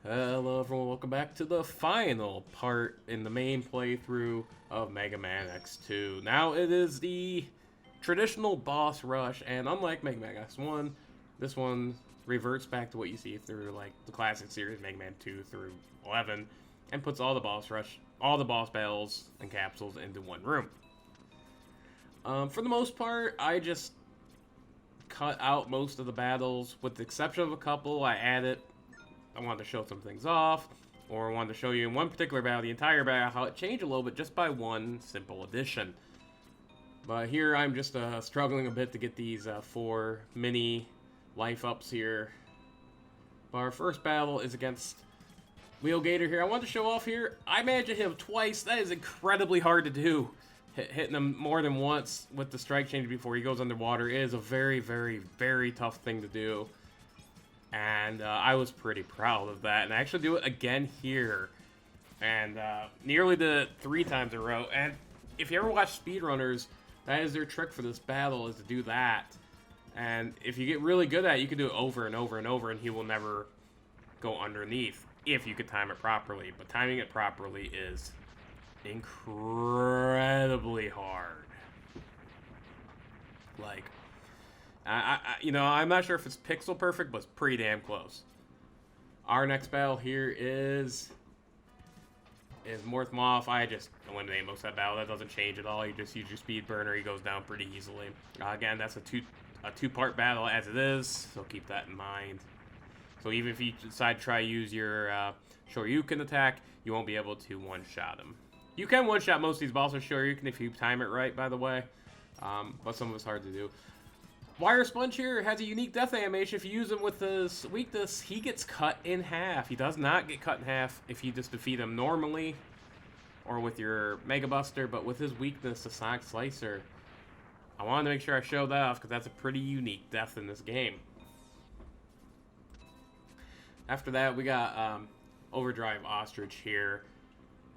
Hello everyone, welcome back to the final part in the main playthrough of Mega Man X2. Now it is the traditional boss rush, and unlike Mega Man X1, this one reverts back to what you see through like the classic series Mega Man 2 through 11, and puts all the boss battles and capsules into one room. For the most part, I just cut out most of the battles, with the exception of a couple. I wanted to show some things off, or I wanted to show you in one particular battle, the entire battle, how it changed a little bit just by one simple addition. But here I'm just struggling a bit to get these 4 mini life-ups here. But our first battle is against Wheel Gator here. I want to show off here. I managed to hit him twice. That is incredibly hard to do. Hitting him more than once with the strike change before he goes underwater is a very, very, very tough thing to do. And I was pretty proud of that. And I actually do it again here. And nearly did it 3 times in a row. And if you ever watch speedrunners, that is their trick for this battle, is to do that. And if you get really good at it, you can do it over and over and over, and he will never go underneath if you could time it properly. But timing it properly is incredibly hard. Like, I'm not sure if it's pixel perfect, but it's pretty damn close. Our next battle here is Morth Moth. I just eliminate most of that battle. That doesn't change at all. You just use your speed burner. He goes down pretty easily. Again, that's a two-part battle as it is, so keep that in mind. So even if you decide to try to use your Shoryuken attack, you won't be able to one-shot him. You can one-shot most of these bosses with Shoryuken if you time it right, by the way, but some of it's hard to do. Wire Sponge here has a unique death animation. If you use him with his weakness, he gets cut in half. He does not get cut in half if you just defeat him normally or with your Mega Buster, but with his weakness, the Sonic Slicer, I wanted to make sure I showed that off because that's a pretty unique death in this game. After that, we got Overdrive Ostrich here.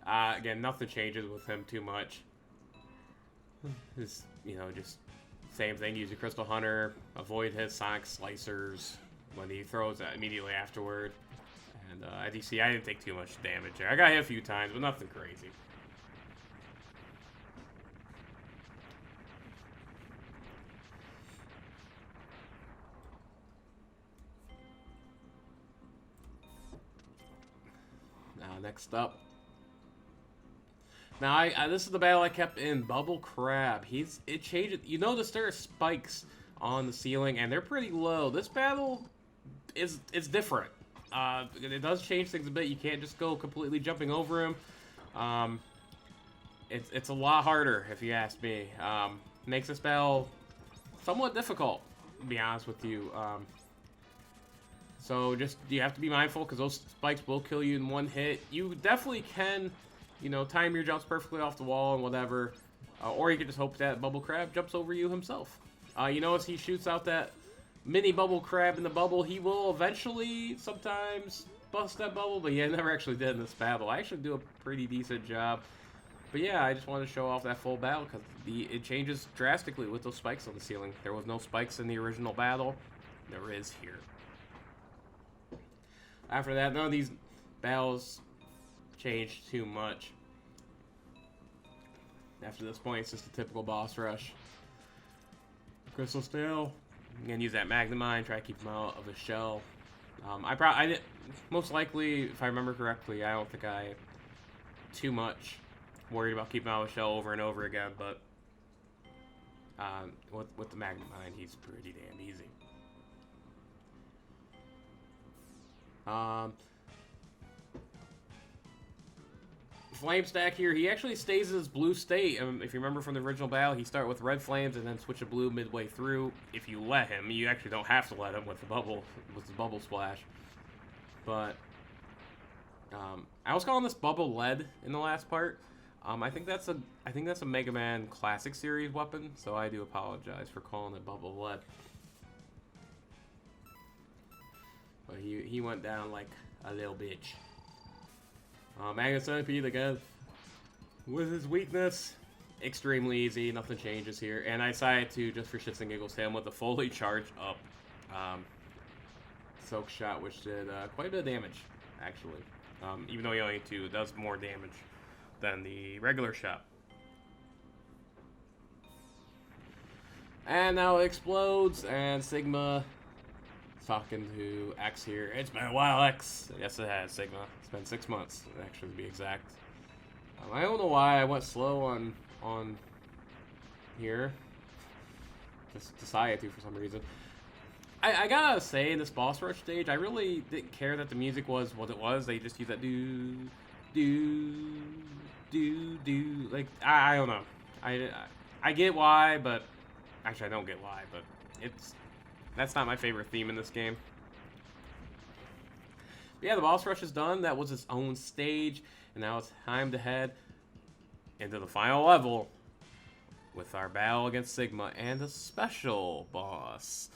Again, nothing changes with him too much. Just same thing, use your Crystal Hunter, avoid his Sonic Slicers when he throws that immediately afterward. And as you see, I didn't take too much damage there. I got hit a few times, but nothing crazy. Next up. Now, this is the battle I kept in Bubble Crab. It changes. You notice there are spikes on the ceiling, and they're pretty low. This battle is different. It does change things a bit. You can't just go completely jumping over him. It's a lot harder, if you ask me. Makes this battle somewhat difficult, to be honest with you. So you have to be mindful, because those spikes will kill you in one hit. You definitely can, time your jumps perfectly off the wall and whatever. Or you can just hope that Bubble Crab jumps over you himself. As he shoots out that mini Bubble Crab in the bubble, he will eventually sometimes bust that bubble, but yeah, I never actually did in this battle. I actually do a pretty decent job. But yeah, I just wanted to show off that full battle, because it changes drastically with those spikes on the ceiling. There was no spikes in the original battle. There is here. After that, none of these battles changed too much. After this point, it's just a typical boss rush. Crystal Steel. I'm gonna use that Magnum Mine, try to keep him out of the shell. I did, most likely, if I remember correctly, I don't think I too much worried about keeping him out of the shell over and over again, but with the Magnum Mine, he's pretty damn easy. Flame Stack here, he actually stays in his blue state. If you remember from the original battle, he started with red flames and then switch to blue midway through. If you let him, you actually don't have to let him with the bubble splash. But I was calling this Bubble Lead in the last part. I think that's a Mega Man Classic Series weapon, so I do apologize for calling it Bubble Lead. But he went down like a little bitch. Magnet Centipede again. With his weakness, extremely easy. Nothing changes here. And I decided to, just for shits and giggles, hit him with a fully charged up Soak Shot, which did quite a bit of damage. actually. Even though he only 2, it does more damage than the regular shot. And now it explodes, and Sigma is talking to X here. It's been a while, X. Yes, it has, Sigma. It's been 6 months, actually, to be exact. I don't know why I went slow on here. Just decided to for some reason. I gotta say, in this boss rush stage, I really didn't care that the music was what it was. They just used that do, like, I don't know. I get why, but actually I don't get why, but that's not my favorite theme in this game. But yeah, the boss rush is done. That was its own stage, and now it's time to head into the final level with our battle against Sigma and a special boss.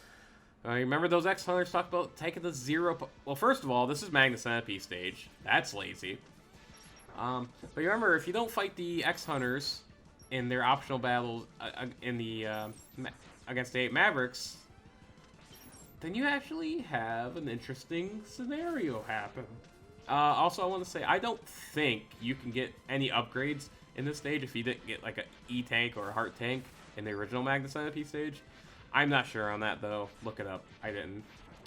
Remember those X Hunters talked about taking the 0... Well, first of all, this is Magna Centipede stage. That's lazy. But remember, if you don't fight the X Hunters in their optional battles in the against the 8 Mavericks, then you actually have an interesting scenario happen. Also, I want to say, I don't think you can get any upgrades in this stage if you didn't get like an E-Tank or a Heart Tank in the original Magna Centipede stage. I'm not sure on that, though. Look it up. I didn't.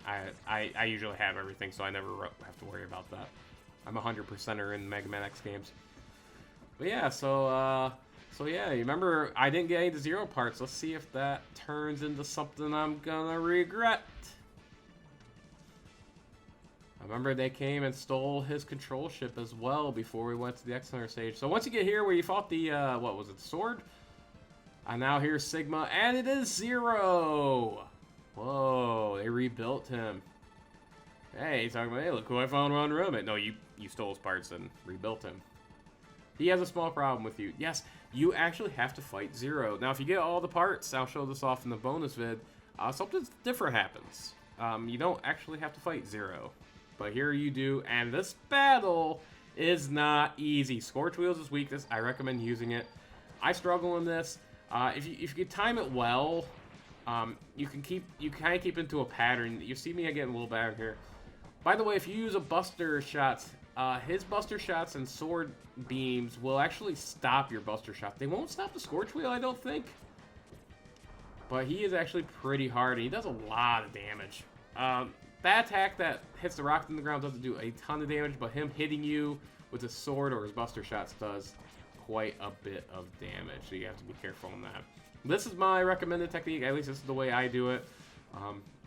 I usually have everything, so I never have to worry about that. I'm a 100%er in Mega Man X games. But yeah, so yeah, you remember I didn't get any of the 0 parts. Let's see if that turns into something I'm gonna regret. I remember they came and stole his control ship as well before we went to the X Hunter stage. So once you get here where you fought the, what was it, sword? I now hear Sigma, and it is 0! Whoa, they rebuilt him. Hey, he's talking about, hey, look who I found around room. No, you stole his parts and rebuilt him. He has a small problem with you. Yes, you actually have to fight 0. Now, if you get all the parts, I'll show this off in the bonus vid, something different happens. You don't actually have to fight 0. But here you do, and this battle is not easy. Scorch Wheels is weakness. I recommend using it. I struggle in this. If you can time it well, you kind of keep into a pattern. You see me getting a little bad here. By the way, if you use a Buster Shots, his Buster Shots and Sword Beams will actually stop your Buster Shot. They won't stop the Scorch Wheel, I don't think. But he is actually pretty hard, and he does a lot of damage. That attack that hits the rock in the ground doesn't do a ton of damage, but him hitting you with his sword or his Buster Shots does quite a bit of damage, so you have to be careful on that. This is my recommended technique. At least this is the way I do it.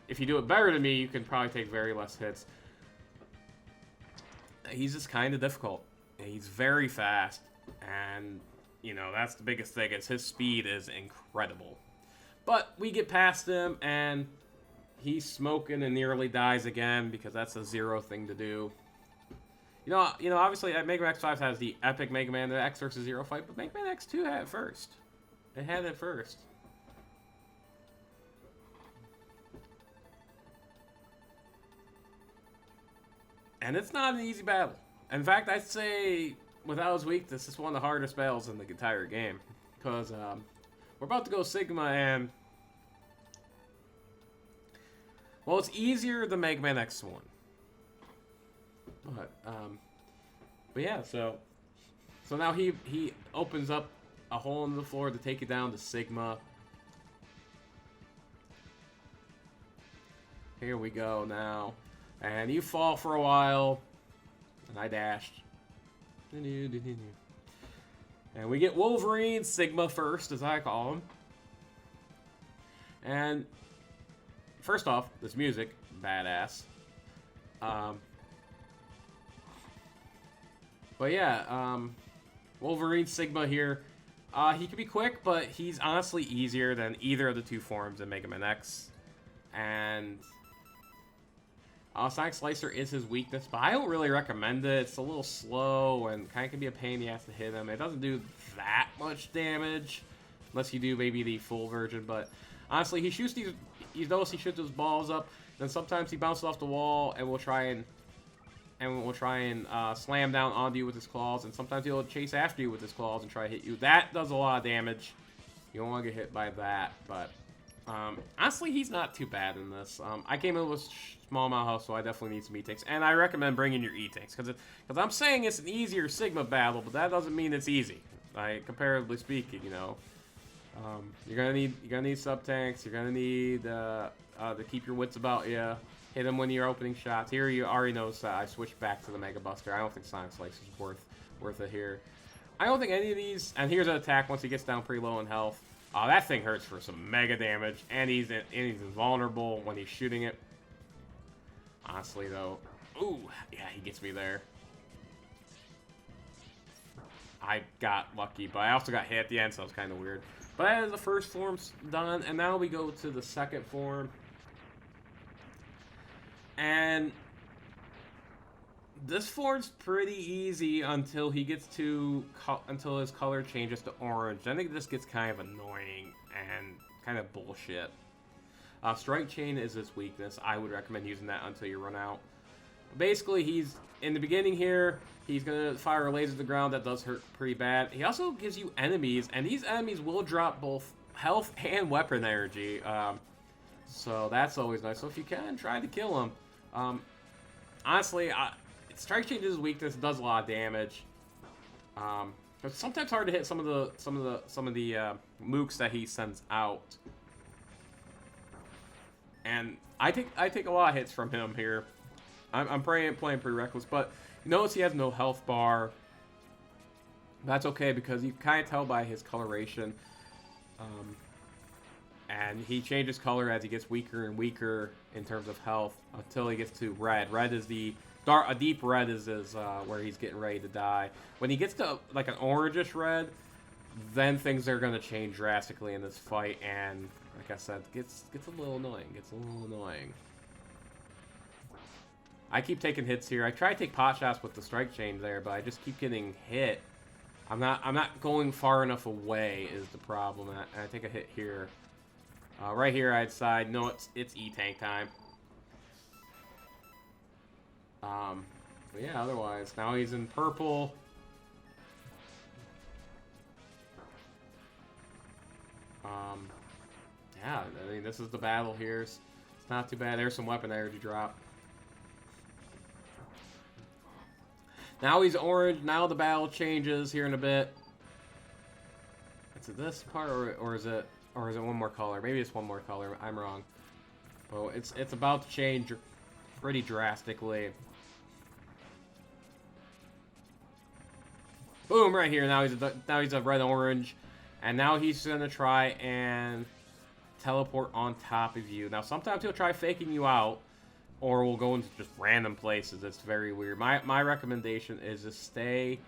If you do it better than me, you can probably take very less hits. He's just kind of difficult. He's very fast, and you know that's the biggest thing. Is his speed is incredible. But we get past him, and he's smoking and nearly dies again because that's a 0 thing to do. You know, obviously, Mega Man X5 has the epic Mega Man the X vs. 0 fight, but Mega Man X2 had it first. It had it first. And it's not an easy battle. In fact, I'd say, without his weakness, this is one of the hardest battles in the entire game. Because we're about to go Sigma, and well, it's easier than Mega Man X1. But yeah, so now he opens up a hole in the floor to take you down to Sigma. Here we go now. And you fall for a while. And I dashed. And we get Wolverine, Sigma first, as I call him. And first off, this music, badass. But yeah, Wolverine, Sigma here. He can be quick, but he's honestly easier than either of the 2 forms in Mega Man X. And Sonic Slicer is his weakness, but I don't really recommend it. It's a little slow and kind of can be a pain in the ass to hit him. It doesn't do that much damage, unless you do maybe the full version. But honestly, he shoots these. You notice he shoots those balls up. Then sometimes he bounces off the wall, and we'll try and slam down onto you with his claws. And sometimes he'll chase after you with his claws and try to hit you. That does a lot of damage. You don't want to get hit by that, but Honestly, he's not too bad in this. I came in with small amount of health, so I definitely need some E-tanks. And I recommend bringing your E-tanks, because I'm saying it's an easier Sigma battle, but that doesn't mean it's easy. Like, comparatively speaking, you know. You're gonna need sub-tanks, you're gonna need to keep your wits about you. Hit him when you're opening shots. Here you already noticed that I switched back to the Mega Buster. I don't think Sonic Slice is worth it here. I don't think any of these, and here's an attack once he gets down pretty low in health. That thing hurts for some mega damage, and he's invulnerable when he's shooting it. Honestly, though, ooh, yeah, he gets me there. I got lucky, but I also got hit at the end, so it's kind of weird. But as the first form's done, and now we go to the second form, and this form's pretty easy until he gets to until his color changes to orange. Then it just gets kind of annoying and kind of bullshit. Strike Chain is his weakness. I would recommend using that until you run out. Basically, he's in the beginning here. He's gonna fire a laser to the ground that does hurt pretty bad. He also gives you enemies, and these enemies will drop both health and weapon energy. So that's always nice. So if you can, try to kill him. Honestly, Strike Change is his weakness. It does a lot of damage. It's sometimes hard to hit some of the mooks that he sends out. And I take a lot of hits from him here. I'm playing pretty reckless, but you notice he has no health bar. That's okay because you kind of tell by his coloration. And he changes color as he gets weaker and weaker in terms of health until he gets to red. Red is a deep red is where he's getting ready to die. When he gets to like an orangish red, then things are gonna change drastically in this fight, and like I said, gets a little annoying. I keep taking hits here. I try to take pot shots with the Strike Chain there, but I just keep getting hit. I'm not going far enough away is the problem, and I take a hit here. Right here I decide, no, it's E-Tank time. But yeah, otherwise, now he's in purple. Yeah, I mean, this is the battle here. It's not too bad. There's some weapon energy drop. Now he's orange. Now the battle changes here in a bit. Is it this part, or is it one more color? Maybe it's one more color. I'm wrong. Well, it's about to change pretty drastically. Boom! Right here. Now he's a red orange, and now he's gonna try and teleport on top of you. Now sometimes he'll try faking you out, or we'll go into just random places. It's very weird. My recommendation is to stay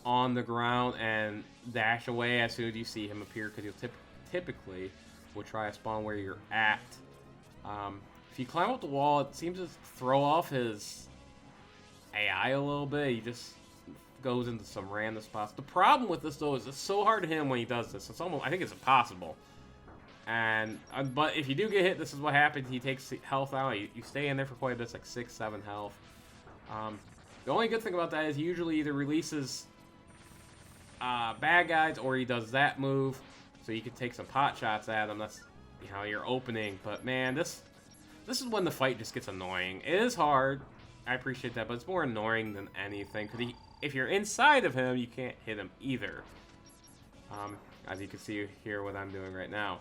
on the ground and dash away as soon as you see him appear, because you'll typically will try to spawn where you're at. If you climb up the wall, it seems to throw off his AI a little bit. He just goes into some random spots. The problem with this, though, is it's so hard to hit him when he does this. It's almost, I think it's impossible. And but if you do get hit, this is what happens. He takes health out. You stay in there for quite a bit. It's like 6, 7 health. The only good thing about that is he usually either releases bad guys, or he does that move, so you can take some pot shots at him. That's, you know, your opening. But man, this is when the fight just gets annoying. It is hard. I appreciate that, but it's more annoying than anything, because if you're inside of him, you can't hit him either. As you can see here, what I'm doing right now.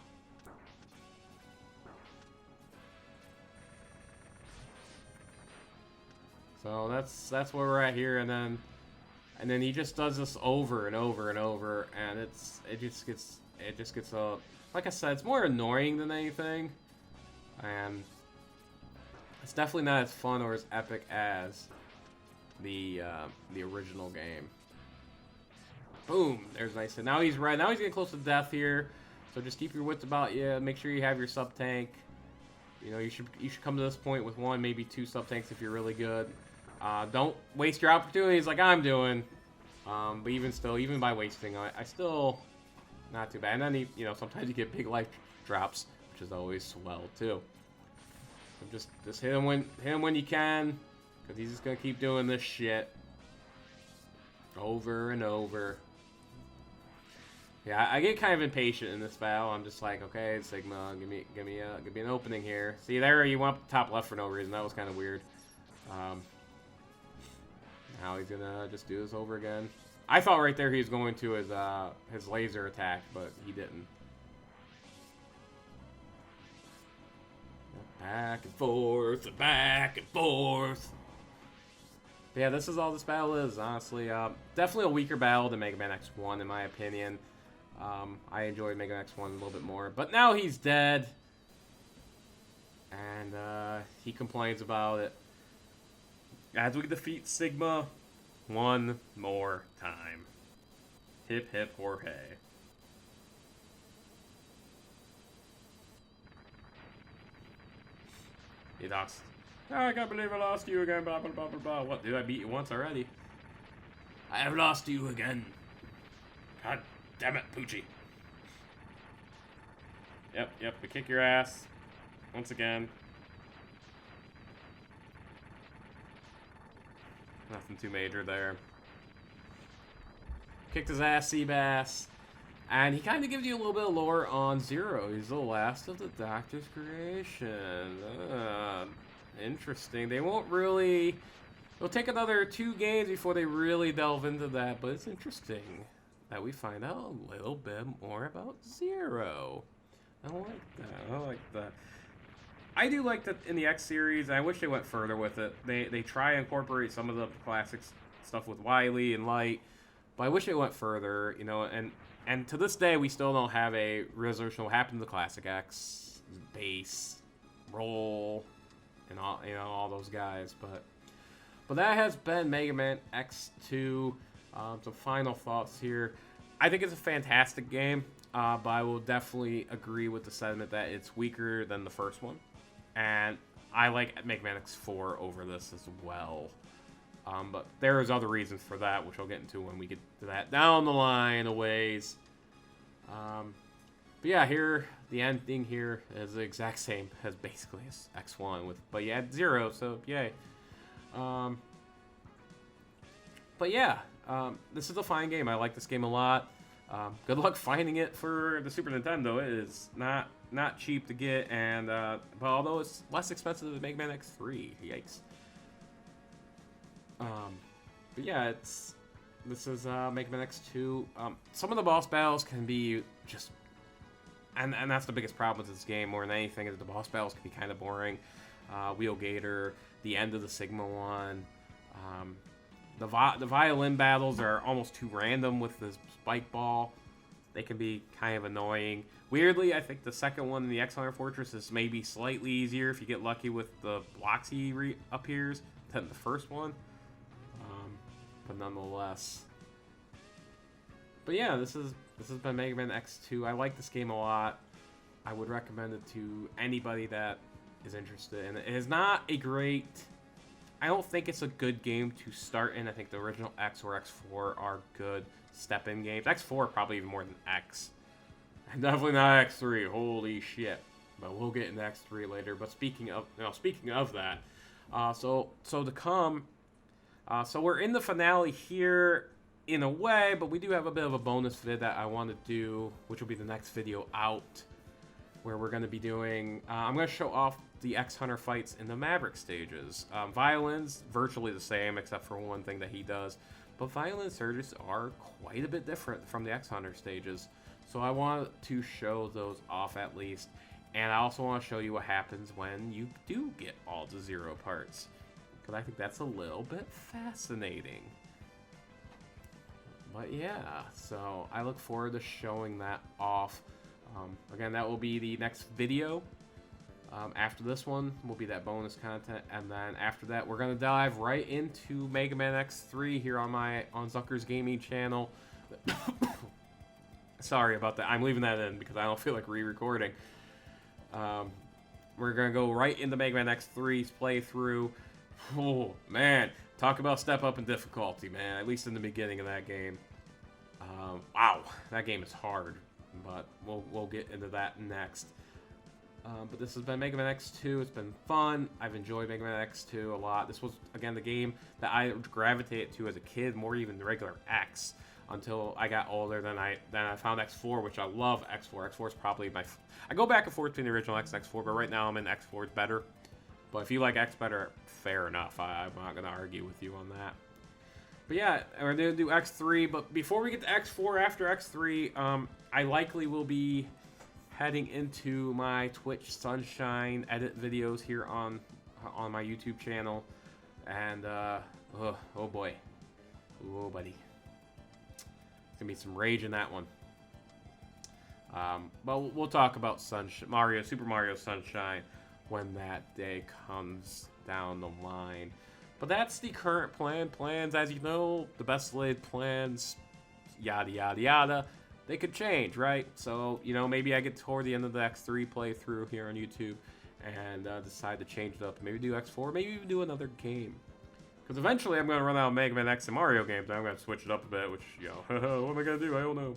So that's where we're at here, and then he just does this over and over and over, and it just gets like I said, it's more annoying than anything, and it's definitely not as fun or as epic as the original game. Boom, there's nice. And now he's red. Now he's getting close to death here, so just keep your wits about you. Make sure you have your sub tank. You know, you should come to this point with 1, maybe 2 sub tanks if you're really good. Don't waste your opportunities like I'm doing. But even by wasting, I still not too bad. And then you know, sometimes you get big life drops, which is always swell too. So just hit him when you can, because he's just gonna keep doing this shit over and over. Yeah, I get kind of impatient in this battle. I'm just like, okay, Sigma, give me an opening here. See there, you went up the top left for no reason. That was kind of weird. Now he's gonna just do this over again. I thought right there he was going to his laser attack, but he didn't. Back and forth, back and forth. But yeah, this is all this battle is, honestly. Definitely a weaker battle than Mega Man X1, in my opinion. I enjoyed Mega Man X1 a little bit more. But now he's dead. And he complains about it. As we defeat Sigma one more time. Hip hip hooray. He talks, oh, I can't believe I lost you again, blah, blah, blah, blah, blah. What, dude, I beat you once already? I have lost you again. God damn it, Poochie. Yep, we kick your ass. Once again. Nothing too major there. Kicked his ass, Seabass. And he kind of gives you a little bit of lore on Zero. He's the last of the Doctor's creation. Interesting. They won't really... It'll take another 2 games before they really delve into that, but it's interesting that we find out a little bit more about Zero. I like that. I like that. I do like that in the X series. I wish they went further with it. They try to incorporate some of the classic stuff with Wily and Light, but I wish they went further, you know, and to this day, we still don't have a resolution of what happened to the Classic X, Base, Roll, and all, you know, all those guys. But that has been Mega Man X2. Some final thoughts here. I think it's a fantastic game, but I will definitely agree with the sentiment that it's weaker than the first one. And I like Mega Man X4 over this as well. But there's other reasons for that, which I'll get into when we get to that down the line a ways. But yeah, here, the ending here is the exact same as basically as X1, but you add Zero, so yay. But yeah, this is a fine game. I like this game a lot. Good luck finding it for the Super Nintendo. It is not cheap to get, and but although it's less expensive than Mega Man X3, yikes. But yeah, this is Mega Man X2. Some of the boss battles can be just, and that's the biggest problem with this game more than anything, is the boss battles can be kind of boring. Wheel Gator, the end of the Sigma one, the violin battles are almost too random with the spike ball. They can be kind of annoying. Weirdly, I think the second one in the X-Hunter Fortress is maybe slightly easier if you get lucky with the blocks he reappears than the first one. But nonetheless. But yeah, this has been Mega Man X2. I like this game a lot. I would recommend it to anybody that is interested in it. It is not a great... I don't think it's a good game to start in. I think the original X or X4 are good step-in games. X4 probably even more than X. And definitely not X3. Holy shit. But we'll get into X3 later. But speaking of that, so to come... so we're in the finale here in a way, but we do have a bit of a bonus vid that I want to do, which will be the next video out, where we're going to be doing, I'm going to show off the X-Hunter fights in the Maverick stages. Violin's virtually the same, except for one thing that he does, but Violin surges are quite a bit different from the X-Hunter stages, so I want to show those off at least, and I also want to show you what happens when you do get all the Zero parts. But I think that's a little bit fascinating. But yeah, so I look forward to showing that off. Again, that will be the next video. After this one will be that bonus content, and then after that we're gonna dive right into Mega Man X3 here on Zunker's gaming channel. Sorry about that. I'm leaving that in because I don't feel like re-recording. We're gonna go right into Mega Man X3's playthrough. Oh, man. Talk about step up in difficulty, man. At least in the beginning of that game. Wow. That game is hard. But we'll get into that next. But this has been Mega Man X2. It's been fun. I've enjoyed Mega Man X2 a lot. This was, again, the game that I gravitated to as a kid, more even the regular X. until I got older. Then I found X4, which I love. X4. X4 is probably my. I go back and forth between the original X and X4, but right now I'm in X4 is better. But if you like X better, fair enough. I'm not gonna argue with you on that. But yeah, we're gonna do X3. But before we get to X4, after X3, I likely will be heading into my Twitch Sunshine edit videos here on my YouTube channel, and oh boy, oh buddy, it's gonna be some rage in that one. But we'll talk about Super Mario Sunshine when that day comes down the line. But that's the current plan. Plans, as you know, the best laid plans, yada yada yada. They could change, right? So, you know, maybe I get toward the end of the X3 playthrough here on YouTube and decide to change it up. Maybe do X4, maybe even do another game. Because eventually I'm going to run out of Mega Man X and Mario games, and I'm going to switch it up a bit, which, you know, what am I going to do? I don't know.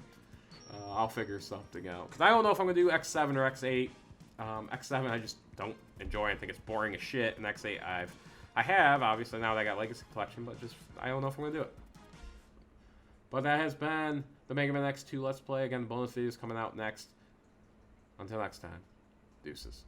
I'll figure something out. Because I don't know if I'm going to do X7 or X8. X7 I just don't enjoy. I think it's boring as shit. And X8 I have, obviously, now that I got Legacy Collection, but just, I don't know if I'm going to do it. But that has been the Mega Man X2 Let's Play. Again, bonus videos coming out next. Until next time, deuces.